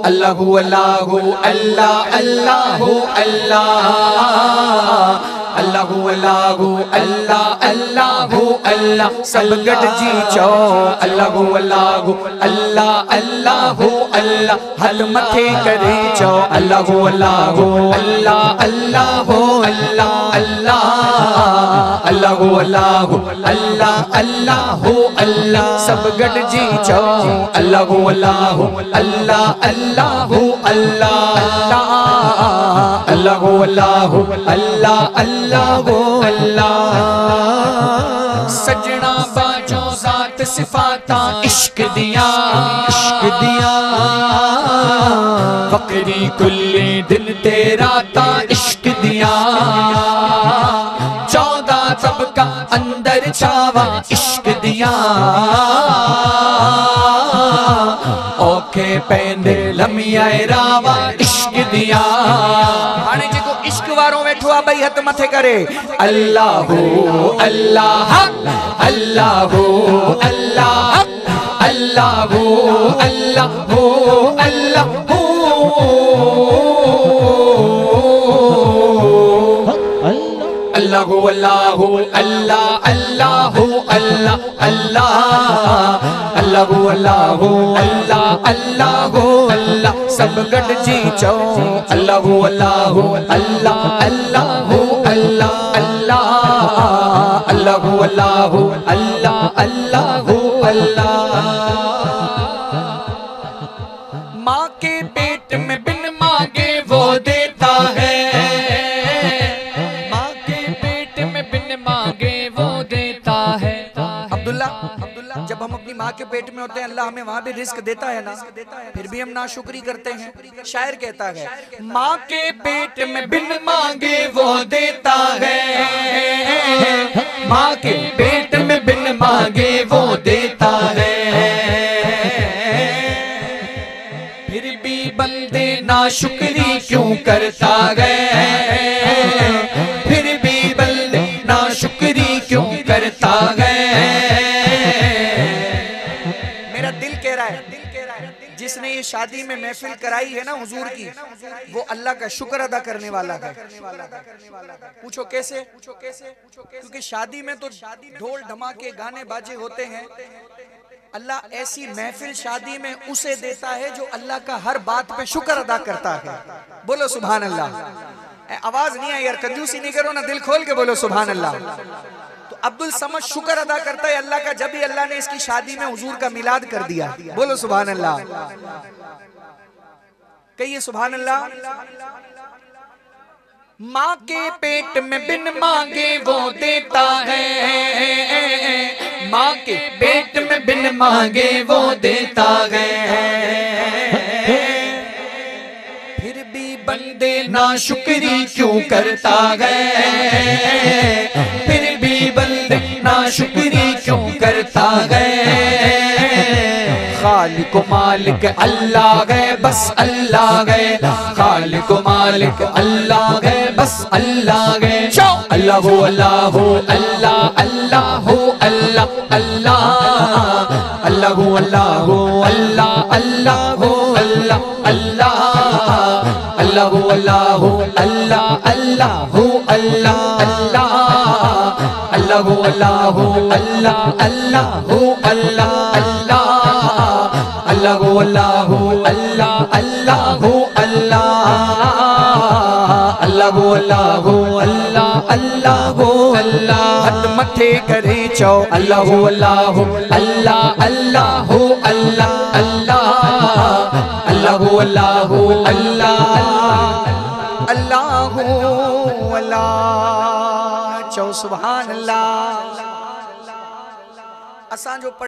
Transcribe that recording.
अल्लाहु अल्लाहु अल्लाह अल्लाहु अल्लाह अल्लाहु अल्लाहु अल्लाह अल्लाहु अल्लाह सब गड जी चो अल्लाहु अल्लाहु अल्लाह अल्लाहु अल्लाह हल मथे करे चो अल्लाहु अल्लाहु अल्लाह अल्लाहु अल्लाह अल्लाह अल्लाहु अल्लाहु अल्लाह अल्लाहु अल्लाह सब गड जी चो अल्लाहु अल्लाहु अल्लाह अल्लाहु अल्लाह अल्लाहु अल्लाहु अल्लाह अल्लाहु अल्लाह। सजना बाजो जात सिफाता इश्क दिया फकरी कुल्ले दिन तेरा ता इश्क दिया 14 सबका अंदर छावा इश्क दिया ओके पेंदे लमिया रावा इश्क दिया। हाणे जेको इश्क वारो वेठो आ भाई हथ मथे करे अल्लाहु अल्लाह अल्लाहु अल्लाह अल्लाहु अल्लाहु अल्लाहु अल्लाहु अल्लाहु अल्लाह अल्लाहु अल्लाह अल्लाह अल्लाहु अल्लाहु अल्लाह अल्लाहु अल्लाह सब गड जी चो अल्लाहु अल्लाहु अल्लाह अल्लाहु अल्लाह अल्लाह अल्लाहु अल्लाहु अल्लाह अल्लाहु अल्लाह। माँ के पेट में बिन मांगे वो देता है माँ के पेट में बिन मांगे वो देता है। अब्दुल्ला जब हम अपनी माँ के पेट में होते हैं अल्लाह हमें वहाँ भी रिस्क देता है ना, फिर भी हम नाशुक्री करते हैं। शायर कहता है माँ के पेट में बिन मांगे वो देता है माँ के पेट में बिन मांगे वो देता है फिर भी बंदे नाशुक्री क्यों करता है फिर भी बंदे नाशुक्री क्यों करता है। जिसने ये शादी में महफिल कराई है ना हुजूर की वो अल्लाह का शुक्र अदा करने वाला है। पूछो कैसे? क्योंकि शादी में तो ढोल धमाके गाने बाजे होते हैं। अल्लाह ऐसी महफिल शादी में उसे देता है जो अल्लाह का हर बात पे शुक्र अदा करता है। बोलो सुभान अल्लाह। आवाज नहीं आई यार, कंजूसी नहीं करो ना, दिल खोल के बोलो सुभान अल्लाह। अब्दुल समद शुक्र अदा करता है अल्लाह का जब भी अल्लाह ने इसकी शादी में हुजूर का मिलाद कर दिया। बोलो सुभान अल्लाह। कहिए सुभान अल्लाह। माँ के पेट में बिन मांगे वो देता है माँ के पेट में बिन मांगे वो देता है फिर भी बंदे नाशुक्री क्यों करता है फिर भी बंदे नाशुक्री क्यों करता है। खालिक मालिक अल्लाह है बस अल्लाह है खालिक मालिक अल्लाह है बस अल्लाह है। अल्लाहु अल्लाहु अल्लाह अल्लाहु अल्लाह अल्लाह अल्लाहु अल्लाहु अल्लाह अल्लाहु अल्लाह अल्लाह अल्लाहु अल्लाहु अल्लाह अल्लाहु अल्लाह अल्लाह अल्लाहु अल्लाहु अल्लाह अल्लाहु अल्लाह अल्लाह अल्लाहु अल्लाहु अल्लाह अल्लाहु अल्लाह अल्लाहु अल्लाहु अल्लाह अल्लाहु अल्लाह। हथ मथे करे चो अल्लाहु अल्लाहु अल्लाह अल्लाहु अल्लाह अल्लाह अल्लाहु अल्लाहु अल्लाह अल्लाहु अल्लाह चो सुभान अल्लाह। असां जो